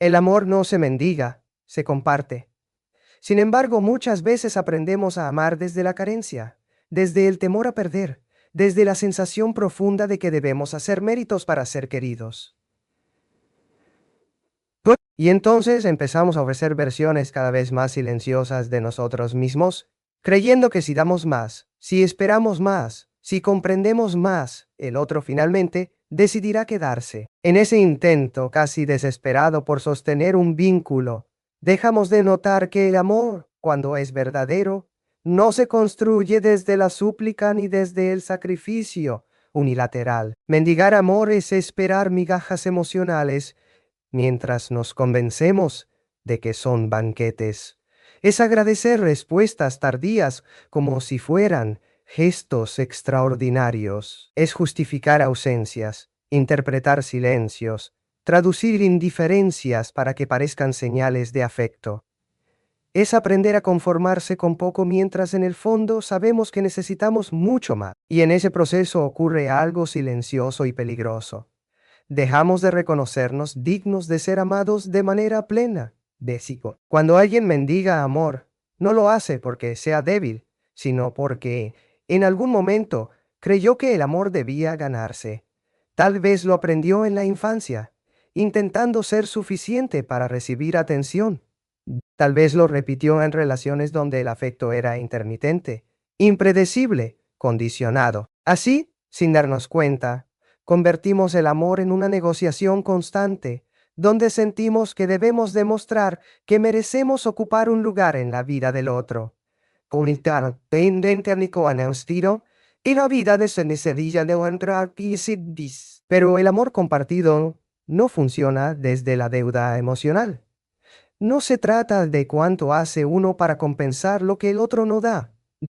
El amor no se mendiga, se comparte. Sin embargo, muchas veces aprendemos a amar desde la carencia, desde el temor a perder, desde la sensación profunda de que debemos hacer méritos para ser queridos. Y entonces empezamos a ofrecer versiones cada vez más silenciosas de nosotros mismos, creyendo que si damos más, si esperamos más, si comprendemos más, el otro finalmente decidirá quedarse. En ese intento casi desesperado por sostener un vínculo, dejamos de notar que el amor, cuando es verdadero, no se construye desde la súplica ni desde el sacrificio unilateral. Mendigar amor es esperar migajas emocionales mientras nos convencemos de que son banquetes. Es agradecer respuestas tardías como si fueran gestos extraordinarios. Es justificar ausencias, interpretar silencios, traducir indiferencias para que parezcan señales de afecto. Es aprender a conformarse con poco mientras en el fondo sabemos que necesitamos mucho más. Y en ese proceso ocurre algo silencioso y peligroso. Dejamos de reconocernos dignos de ser amados de manera plena. Cuando alguien mendiga amor, no lo hace porque sea débil, sino porque, en algún momento, creyó que el amor debía ganarse. Tal vez lo aprendió en la infancia, intentando ser suficiente para recibir atención. Tal vez lo repitió en relaciones donde el afecto era intermitente, impredecible, condicionado. Así, sin darnos cuenta, convertimos el amor en una negociación constante, donde sentimos que debemos demostrar que merecemos ocupar un lugar en la vida del otro. Y la vida de cenicedilla de entrar Pero el amor compartido no funciona desde la deuda emocional. No se trata de cuánto hace uno para compensar lo que el otro no da.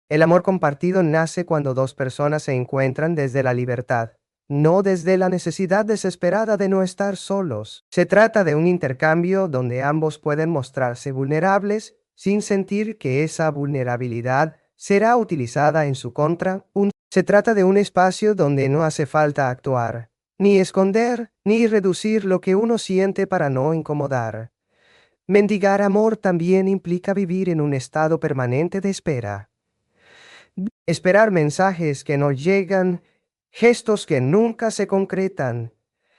El amor compartido nace cuando dos personas se encuentran desde la libertad, no desde la necesidad desesperada de no estar solos. Se trata de un intercambio donde ambos pueden mostrarse vulnerables sin sentir que esa vulnerabilidad será utilizada en su contra. Se trata de un espacio donde no hace falta actuar, ni esconder, ni reducir lo que uno siente para no incomodar. Mendigar amor también implica vivir en un estado permanente de espera. Esperar mensajes que no llegan, gestos que nunca se concretan,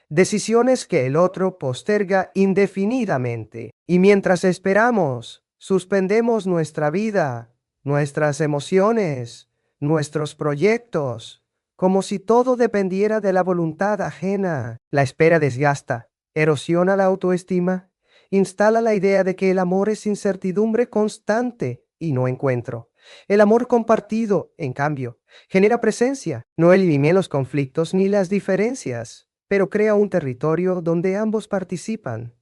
decisiones que el otro posterga indefinidamente. Y mientras esperamos, suspendemos nuestra vida, nuestras emociones, nuestros proyectos, como si todo dependiera de la voluntad ajena. La espera desgasta, erosiona la autoestima, instala la idea de que el amor es incertidumbre constante y no encuentro. El amor compartido, en cambio, genera presencia, no elimina los conflictos ni las diferencias, pero crea un territorio donde ambos participan.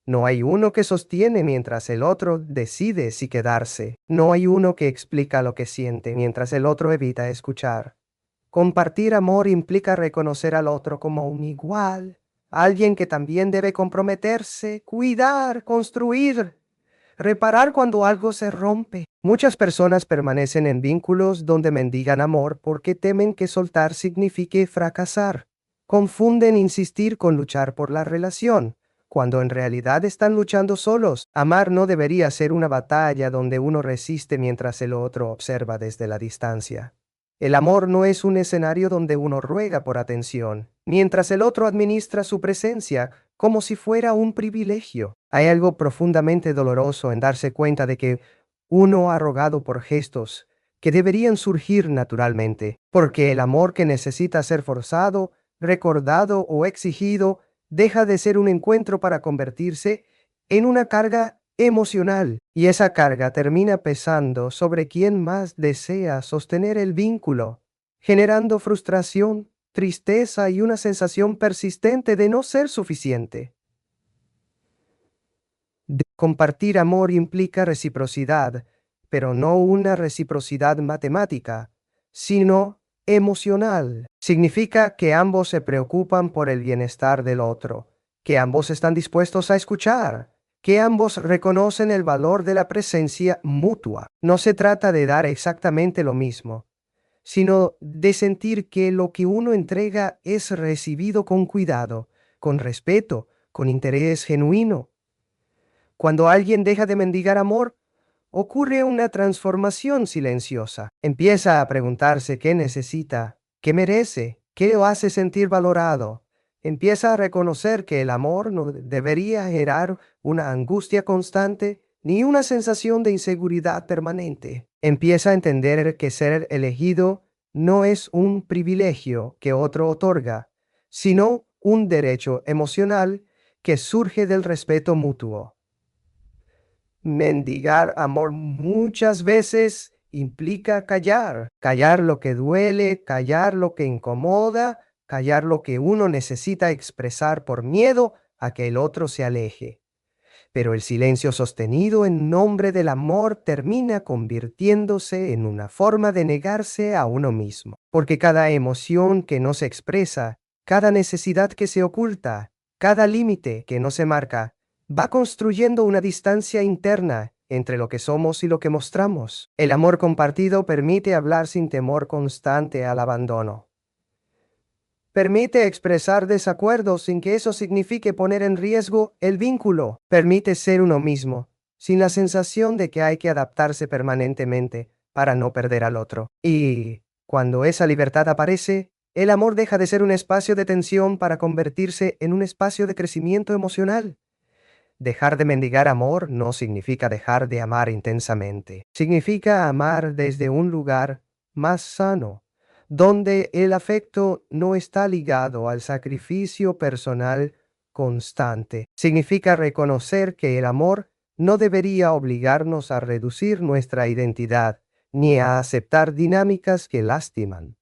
No hay uno que sostiene mientras el otro decide si quedarse. No hay uno que explica lo que siente mientras el otro evita escuchar. Compartir amor implica reconocer al otro como un igual, alguien que también debe comprometerse, cuidar, construir, reparar cuando algo se rompe. Muchas personas permanecen en vínculos donde mendigan amor porque temen que soltar signifique fracasar. Confunden insistir con luchar por la relación, cuando en realidad están luchando solos. Amar no debería ser una batalla donde uno resiste mientras el otro observa desde la distancia. El amor no es un escenario donde uno ruega por atención, mientras el otro administra su presencia como si fuera un privilegio. Hay algo profundamente doloroso en darse cuenta de que uno ha rogado por gestos que deberían surgir naturalmente, porque el amor que necesita ser forzado, recordado o exigido deja de ser un encuentro para convertirse en una carga emocional, y esa carga termina pesando sobre quien más desea sostener el vínculo, generando frustración, tristeza y una sensación persistente de no ser suficiente. Compartir amor implica reciprocidad, pero no una reciprocidad matemática, sino emocional. Significa que ambos se preocupan por el bienestar del otro, que ambos están dispuestos a escuchar, que ambos reconocen el valor de la presencia mutua. No se trata de dar exactamente lo mismo, sino de sentir que lo que uno entrega es recibido con cuidado, con respeto, con interés genuino. Cuando alguien deja de mendigar amor, ocurre una transformación silenciosa. Empieza a preguntarse qué necesita, qué merece, qué lo hace sentir valorado. Empieza a reconocer que el amor no debería generar una angustia constante ni una sensación de inseguridad permanente. Empieza a entender que ser elegido no es un privilegio que otro otorga, sino un derecho emocional que surge del respeto mutuo. Mendigar amor muchas veces implica callar, callar lo que duele, callar lo que incomoda, callar lo que uno necesita expresar por miedo a que el otro se aleje. Pero el silencio sostenido en nombre del amor termina convirtiéndose en una forma de negarse a uno mismo, porque cada emoción que no se expresa, cada necesidad que se oculta, cada límite que no se marca, va construyendo una distancia interna entre lo que somos y lo que mostramos. El amor compartido permite hablar sin temor constante al abandono. Permite expresar desacuerdos sin que eso signifique poner en riesgo el vínculo. Permite ser uno mismo, sin la sensación de que hay que adaptarse permanentemente para no perder al otro. Y cuando esa libertad aparece, el amor deja de ser un espacio de tensión para convertirse en un espacio de crecimiento emocional. Dejar de mendigar amor no significa dejar de amar intensamente. Significa amar desde un lugar más sano, donde el afecto no está ligado al sacrificio personal constante. Significa reconocer que el amor no debería obligarnos a reducir nuestra identidad, ni a aceptar dinámicas que lastiman.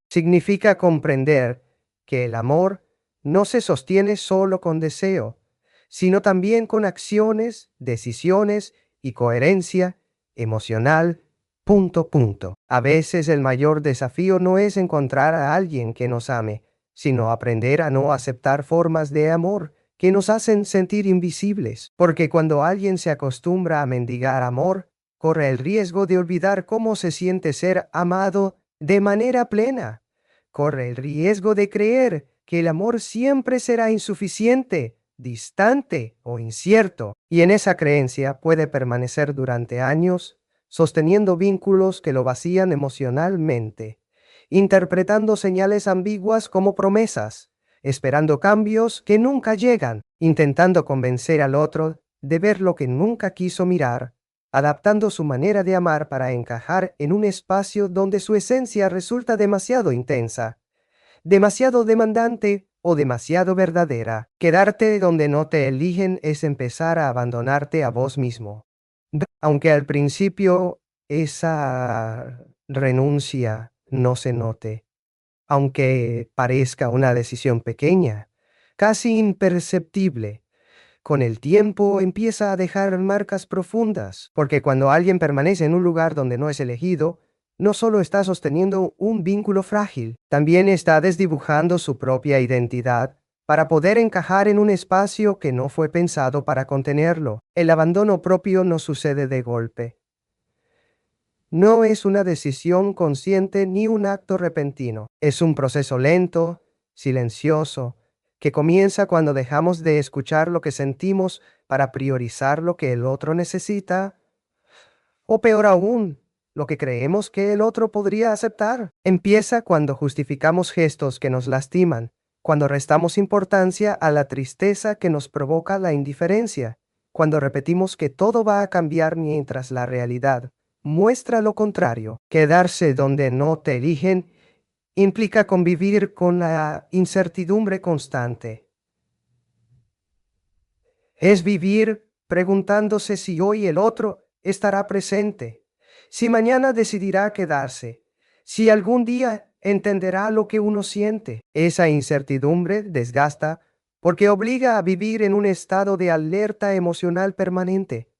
Significa comprender que el amor no se sostiene solo con deseo, sino también con acciones, decisiones y coherencia emocional. A veces el mayor desafío no es encontrar a alguien que nos ame, sino aprender a no aceptar formas de amor que nos hacen sentir invisibles, porque cuando alguien se acostumbra a mendigar amor, corre el riesgo de olvidar cómo se siente ser amado de manera plena. Corre el riesgo de creer que el amor siempre será insuficiente, distante o incierto, y en esa creencia puede permanecer durante años, sosteniendo vínculos que lo vacían emocionalmente, interpretando señales ambiguas como promesas, esperando cambios que nunca llegan, intentando convencer al otro de ver lo que nunca quiso mirar, adaptando su manera de amar para encajar en un espacio donde su esencia resulta demasiado intensa, demasiado demandante o demasiado verdadera. Quedarte donde no te eligen es empezar a abandonarte a vos mismo. Aunque al principio esa renuncia no se note, aunque parezca una decisión pequeña, casi imperceptible, con el tiempo empieza a dejar marcas profundas, porque cuando alguien permanece en un lugar donde no es elegido, no solo está sosteniendo un vínculo frágil, también está desdibujando su propia identidad para poder encajar en un espacio que no fue pensado para contenerlo. El abandono propio no sucede de golpe. No es una decisión consciente ni un acto repentino. Es un proceso lento, silencioso, que comienza cuando dejamos de escuchar lo que sentimos para priorizar lo que el otro necesita, o peor aún, lo que creemos que el otro podría aceptar. Empieza cuando justificamos gestos que nos lastiman, cuando restamos importancia a la tristeza que nos provoca la indiferencia, cuando repetimos que todo va a cambiar mientras la realidad muestra lo contrario. Quedarse donde no te eligen implica convivir con la incertidumbre constante. Es vivir preguntándose si hoy el otro estará presente, si mañana decidirá quedarse, si algún día entenderá lo que uno siente. Esa incertidumbre desgasta porque obliga a vivir en un estado de alerta emocional permanente.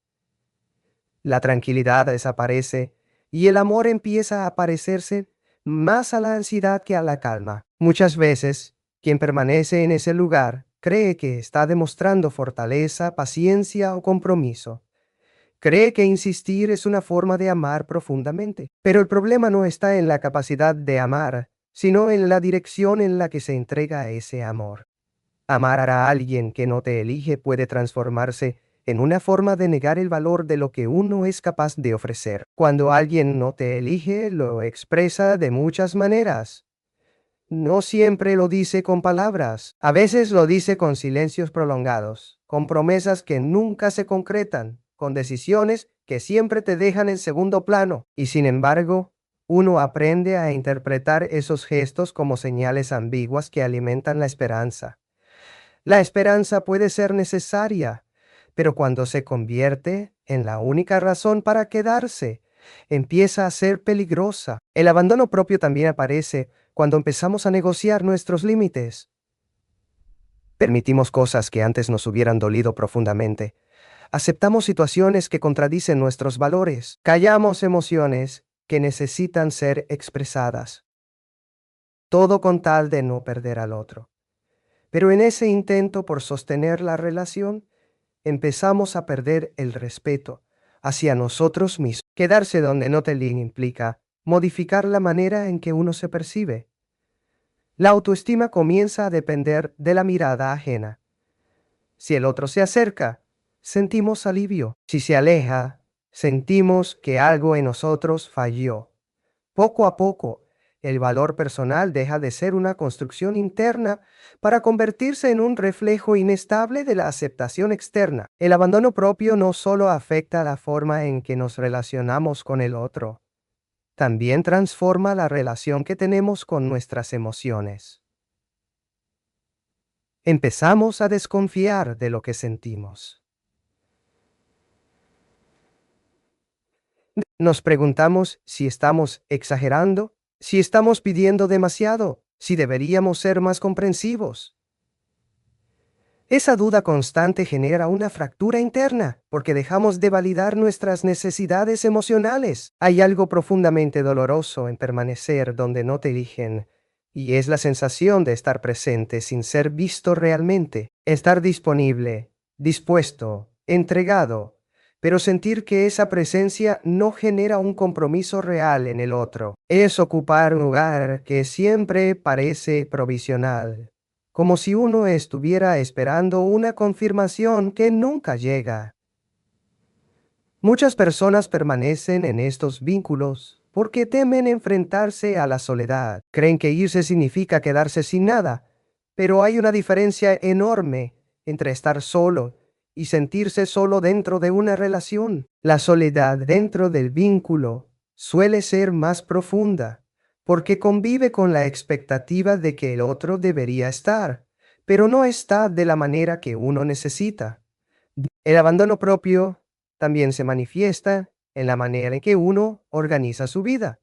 La tranquilidad desaparece y el amor empieza a parecerse más a la ansiedad que a la calma. Muchas veces, quien permanece en ese lugar cree que está demostrando fortaleza, paciencia o compromiso. Cree que insistir es una forma de amar profundamente. Pero el problema no está en la capacidad de amar, sino en la dirección en la que se entrega ese amor. Amar a alguien que no te elige puede transformarse en una forma de negar el valor de lo que uno es capaz de ofrecer. Cuando alguien no te elige, lo expresa de muchas maneras. No siempre lo dice con palabras, a veces lo dice con silencios prolongados, con promesas que nunca se concretan, con decisiones que siempre te dejan en segundo plano, y sin embargo, uno aprende a interpretar esos gestos como señales ambiguas que alimentan la esperanza. La esperanza puede ser necesaria, pero cuando se convierte en la única razón para quedarse, empieza a ser peligrosa. El abandono propio también aparece cuando empezamos a negociar nuestros límites. Permitimos cosas que antes nos hubieran dolido profundamente. Aceptamos situaciones que contradicen nuestros valores. Callamos emociones que necesitan ser expresadas. Todo con tal de no perder al otro. Pero en ese intento por sostener la relación, empezamos a perder el respeto hacia nosotros mismos. Quedarse donde no te ligan implica modificar la manera en que uno se percibe. La autoestima comienza a depender de la mirada ajena. Si el otro se acerca, sentimos alivio. Si se aleja, sentimos que algo en nosotros falló. Poco a poco, el valor personal deja de ser una construcción interna para convertirse en un reflejo inestable de la aceptación externa. El abandono propio no solo afecta la forma en que nos relacionamos con el otro, también transforma la relación que tenemos con nuestras emociones. Empezamos a desconfiar de lo que sentimos. Nos preguntamos si estamos exagerando, si estamos pidiendo demasiado, si deberíamos ser más comprensivos. Esa duda constante genera una fractura interna, porque dejamos de validar nuestras necesidades emocionales. Hay algo profundamente doloroso en permanecer donde no te eligen, y es la sensación de estar presente sin ser visto realmente, estar disponible, dispuesto, entregado, pero sentir que esa presencia no genera un compromiso real en el otro. Es ocupar un lugar que siempre parece provisional, como si uno estuviera esperando una confirmación que nunca llega. Muchas personas permanecen en estos vínculos porque temen enfrentarse a la soledad. Creen que irse significa quedarse sin nada, pero hay una diferencia enorme entre estar solo y sentirse solo dentro de una relación. La soledad dentro del vínculo suele ser más profunda, porque convive con la expectativa de que el otro debería estar, pero no está de la manera que uno necesita. El abandono propio también se manifiesta en la manera en que uno organiza su vida.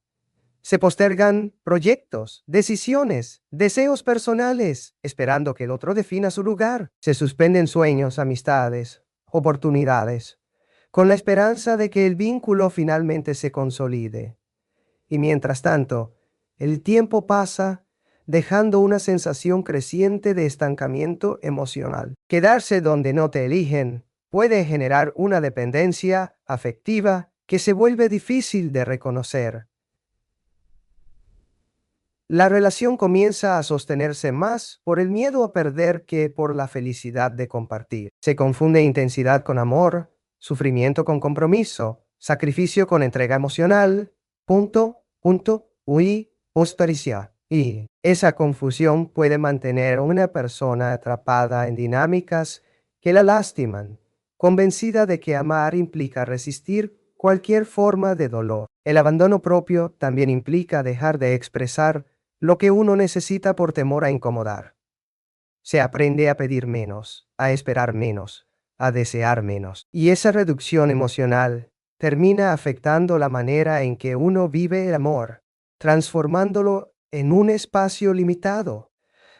Se postergan proyectos, decisiones, deseos personales, esperando que el otro defina su lugar. Se suspenden sueños, amistades, oportunidades, con la esperanza de que el vínculo finalmente se consolide. Y mientras tanto, el tiempo pasa, dejando una sensación creciente de estancamiento emocional. Quedarse donde no te eligen puede generar una dependencia afectiva que se vuelve difícil de reconocer. La relación comienza a sostenerse más por el miedo a perder que por la felicidad de compartir. Se confunde intensidad con amor, sufrimiento con compromiso, sacrificio con entrega emocional, postaricia. Y esa confusión puede mantener a una persona atrapada en dinámicas que la lastiman, convencida de que amar implica resistir cualquier forma de dolor. El abandono propio también implica dejar de expresar lo que uno necesita por temor a incomodar. Se aprende a pedir menos, a esperar menos, a desear menos. Y esa reducción emocional termina afectando la manera en que uno vive el amor, transformándolo en un espacio limitado,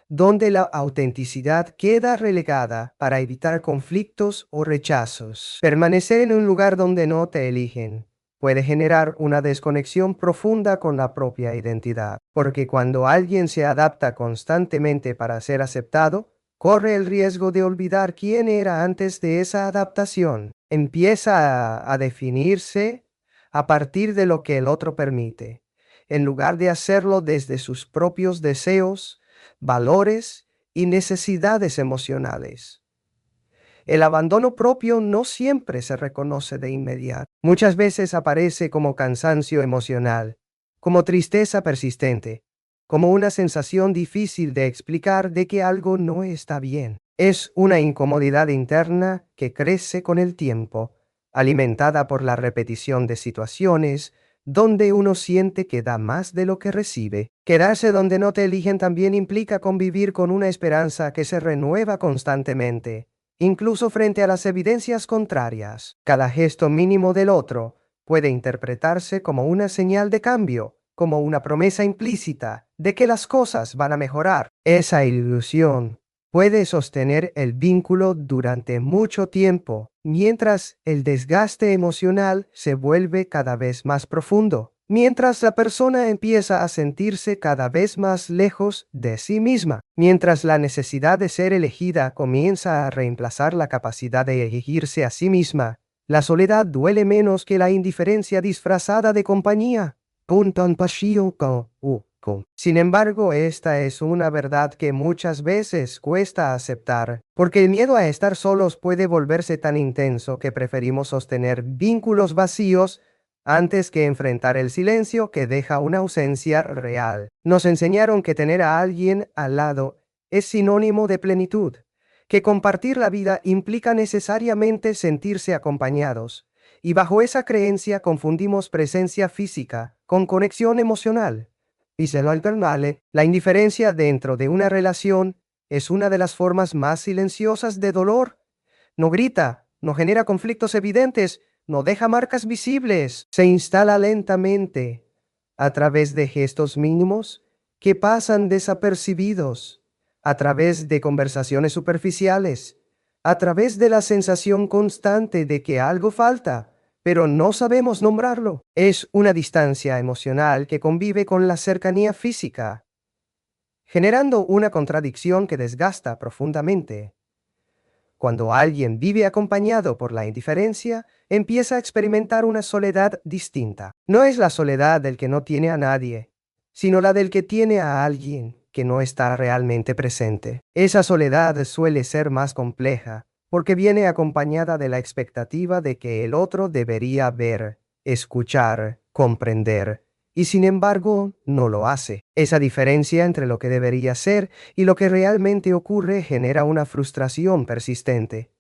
donde la autenticidad queda relegada para evitar conflictos o rechazos. Permanecer en un lugar donde no te eligen puede generar una desconexión profunda con la propia identidad, porque cuando alguien se adapta constantemente para ser aceptado, corre el riesgo de olvidar quién era antes de esa adaptación. Empieza a definirse a partir de lo que el otro permite, en lugar de hacerlo desde sus propios deseos, valores y necesidades emocionales. El abandono propio no siempre se reconoce de inmediato. Muchas veces aparece como cansancio emocional, como tristeza persistente, como una sensación difícil de explicar de que algo no está bien. Es una incomodidad interna que crece con el tiempo, alimentada por la repetición de situaciones donde uno siente que da más de lo que recibe. Quedarse donde no te eligen también implica convivir con una esperanza que se renueva constantemente, incluso frente a las evidencias contrarias. Cada gesto mínimo del otro puede interpretarse como una señal de cambio, como una promesa implícita de que las cosas van a mejorar. Esa ilusión puede sostener el vínculo durante mucho tiempo, mientras el desgaste emocional se vuelve cada vez más profundo, mientras la persona empieza a sentirse cada vez más lejos de sí misma, mientras la necesidad de ser elegida comienza a reemplazar la capacidad de elegirse a sí misma. La soledad duele menos que la indiferencia disfrazada de compañía. Sin embargo, esta es una verdad que muchas veces cuesta aceptar, porque el miedo a estar solos puede volverse tan intenso que preferimos sostener vínculos vacíos antes que enfrentar el silencio que deja una ausencia real. Nos enseñaron que tener a alguien al lado es sinónimo de plenitud, que compartir la vida implica necesariamente sentirse acompañados, y bajo esa creencia confundimos presencia física con conexión emocional. Y se lo alternale, la indiferencia dentro de una relación es una de las formas más silenciosas de dolor. No grita, no genera conflictos evidentes, no deja marcas visibles. Se instala lentamente, a través de gestos mínimos que pasan desapercibidos, a través de conversaciones superficiales, a través de la sensación constante de que algo falta, pero no sabemos nombrarlo. Es una distancia emocional que convive con la cercanía física, generando una contradicción que desgasta profundamente. Cuando alguien vive acompañado por la indiferencia, empieza a experimentar una soledad distinta. No es la soledad del que no tiene a nadie, sino la del que tiene a alguien que no está realmente presente. Esa soledad suele ser más compleja, porque viene acompañada de la expectativa de que el otro debería ver, escuchar, comprender, y sin embargo no lo hace. Esa diferencia entre lo que debería ser y lo que realmente ocurre genera una frustración persistente.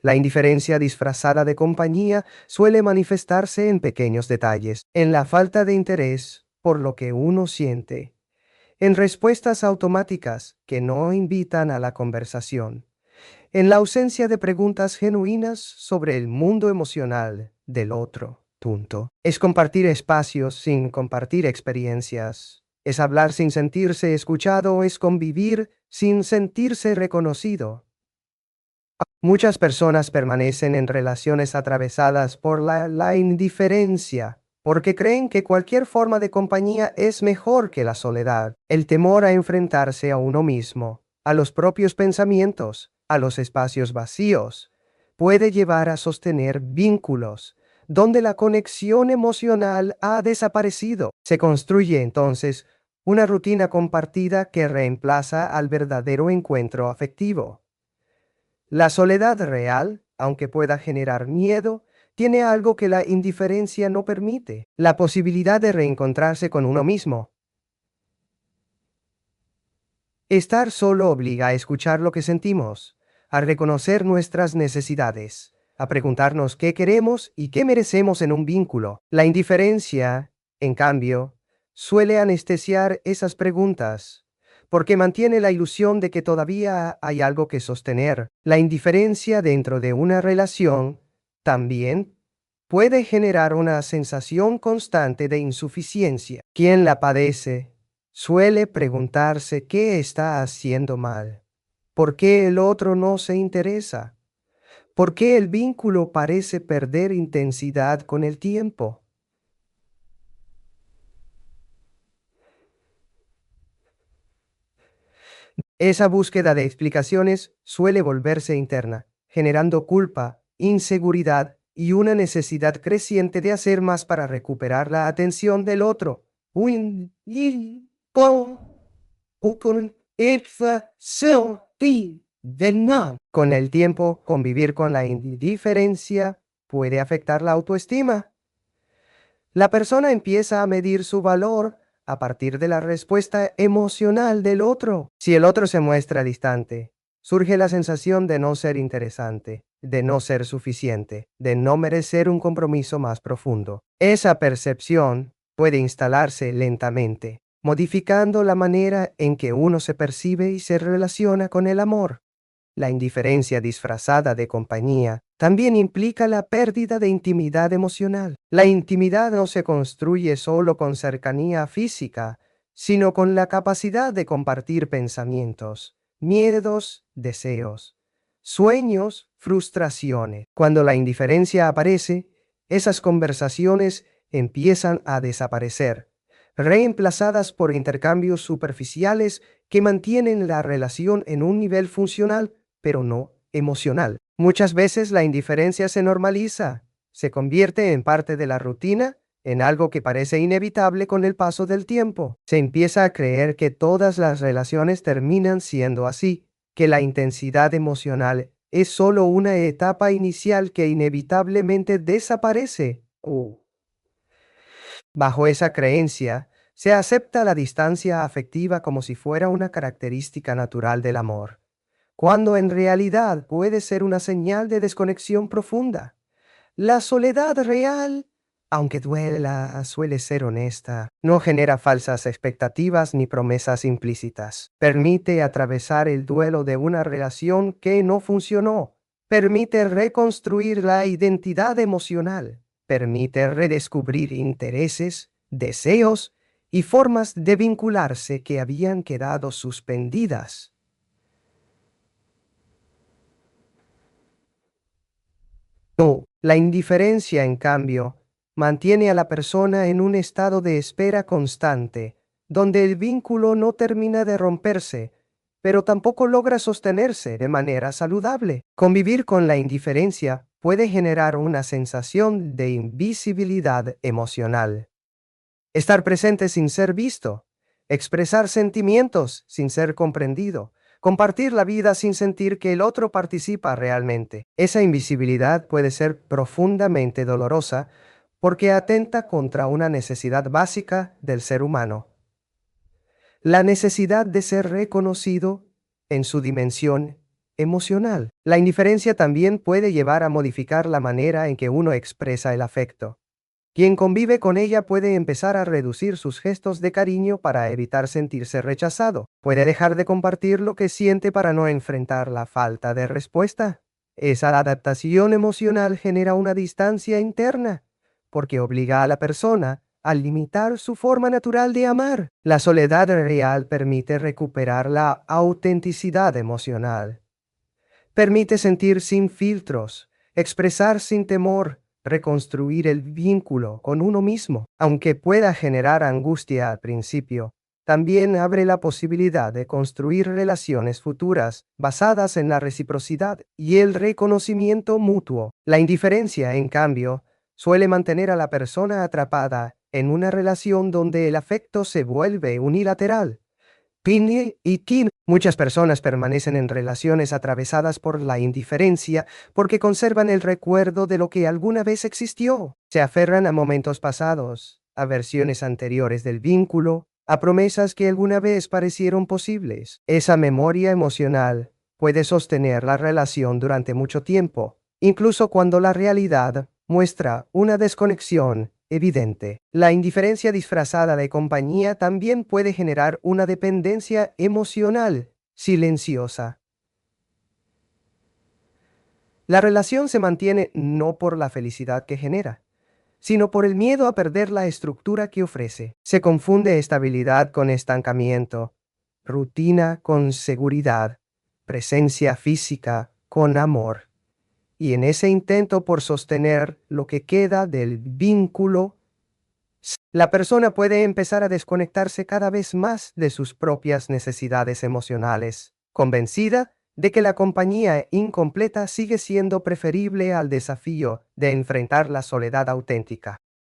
La indiferencia disfrazada de compañía suele manifestarse en pequeños detalles, en la falta de interés por lo que uno siente, en respuestas automáticas que no invitan a la conversación, en la ausencia de preguntas genuinas sobre el mundo emocional del otro. Es compartir espacios sin compartir experiencias. Es hablar sin sentirse escuchado, es convivir sin sentirse reconocido. Muchas personas permanecen en relaciones atravesadas por la indiferencia, porque creen que cualquier forma de compañía es mejor que la soledad. El temor a enfrentarse a uno mismo, a los propios pensamientos, a los espacios vacíos, puede llevar a sostener vínculos donde la conexión emocional ha desaparecido. Se construye entonces una rutina compartida que reemplaza al verdadero encuentro afectivo. La soledad real, aunque pueda generar miedo, tiene algo que la indiferencia no permite: la posibilidad de reencontrarse con uno mismo. Estar solo obliga a escuchar lo que sentimos, a reconocer nuestras necesidades, a preguntarnos qué queremos y qué merecemos en un vínculo. La indiferencia, en cambio, suele anestesiar esas preguntas, porque mantiene la ilusión de que todavía hay algo que sostener. La indiferencia dentro de una relación también puede generar una sensación constante de insuficiencia. Quien la padece suele preguntarse qué está haciendo mal, por qué el otro no se interesa, por qué el vínculo parece perder intensidad con el tiempo. Esa búsqueda de explicaciones suele volverse interna, generando culpa, inseguridad y una necesidad creciente de hacer más para recuperar la atención del otro. Con el tiempo, convivir con la indiferencia puede afectar la autoestima. La persona empieza a medir su valor a partir de la respuesta emocional del otro. Si el otro se muestra distante, surge la sensación de no ser interesante, de no ser suficiente, de no merecer un compromiso más profundo. Esa percepción puede instalarse lentamente, modificando la manera en que uno se percibe y se relaciona con el amor. La indiferencia disfrazada de compañía también implica la pérdida de intimidad emocional. La intimidad no se construye solo con cercanía física, sino con la capacidad de compartir pensamientos, miedos, deseos, sueños, frustraciones. Cuando la indiferencia aparece, esas conversaciones empiezan a desaparecer, reemplazadas por intercambios superficiales que mantienen la relación en un nivel funcional pero no emocional. Muchas veces la indiferencia se normaliza, se convierte en parte de la rutina, en algo que parece inevitable con el paso del tiempo. Se empieza a creer que todas las relaciones terminan siendo así, que la intensidad emocional es solo una etapa inicial que inevitablemente desaparece. Bajo esa creencia, se acepta la distancia afectiva como si fuera una característica natural del amor, cuando en realidad puede ser una señal de desconexión profunda. La soledad real, aunque duela, suele ser honesta, no genera falsas expectativas ni promesas implícitas. Permite atravesar el duelo de una relación que no funcionó. Permite reconstruir la identidad emocional. Permite redescubrir intereses, deseos y formas de vincularse que habían quedado suspendidas. No, la indiferencia, en cambio, mantiene a la persona en un estado de espera constante, donde el vínculo no termina de romperse, pero tampoco logra sostenerse de manera saludable. Convivir con la indiferencia puede generar una sensación de invisibilidad emocional. Estar presente sin ser visto, expresar sentimientos sin ser comprendido, compartir la vida sin sentir que el otro participa realmente. Esa invisibilidad puede ser profundamente dolorosa porque atenta contra una necesidad básica del ser humano: la necesidad de ser reconocido en su dimensión emocional. La indiferencia también puede llevar a modificar la manera en que uno expresa el afecto. Quien convive con ella puede empezar a reducir sus gestos de cariño para evitar sentirse rechazado. Puede dejar de compartir lo que siente para no enfrentar la falta de respuesta. Esa adaptación emocional genera una distancia interna, porque obliga a la persona a limitar su forma natural de amar. La soledad real permite recuperar la autenticidad emocional. Permite sentir sin filtros, expresar sin temor, reconstruir el vínculo con uno mismo. Aunque pueda generar angustia al principio, también abre la posibilidad de construir relaciones futuras basadas en la reciprocidad y el reconocimiento mutuo. La indiferencia, en cambio, suele mantener a la persona atrapada en una relación donde el afecto se vuelve unilateral. Pini y Kim, muchas personas permanecen en relaciones atravesadas por la indiferencia porque conservan el recuerdo de lo que alguna vez existió. Se aferran a momentos pasados, a versiones anteriores del vínculo, a promesas que alguna vez parecieron posibles. Esa memoria emocional puede sostener la relación durante mucho tiempo, incluso cuando la realidad muestra una desconexión evidente. La indiferencia disfrazada de compañía también puede generar una dependencia emocional silenciosa. La relación se mantiene no por la felicidad que genera, sino por el miedo a perder la estructura que ofrece. Se confunde estabilidad con estancamiento, rutina con seguridad, presencia física con amor. Y en ese intento por sostener lo que queda del vínculo, la persona puede empezar a desconectarse cada vez más de sus propias necesidades emocionales, convencida de que la compañía incompleta sigue siendo preferible al desafío de enfrentar la soledad auténtica.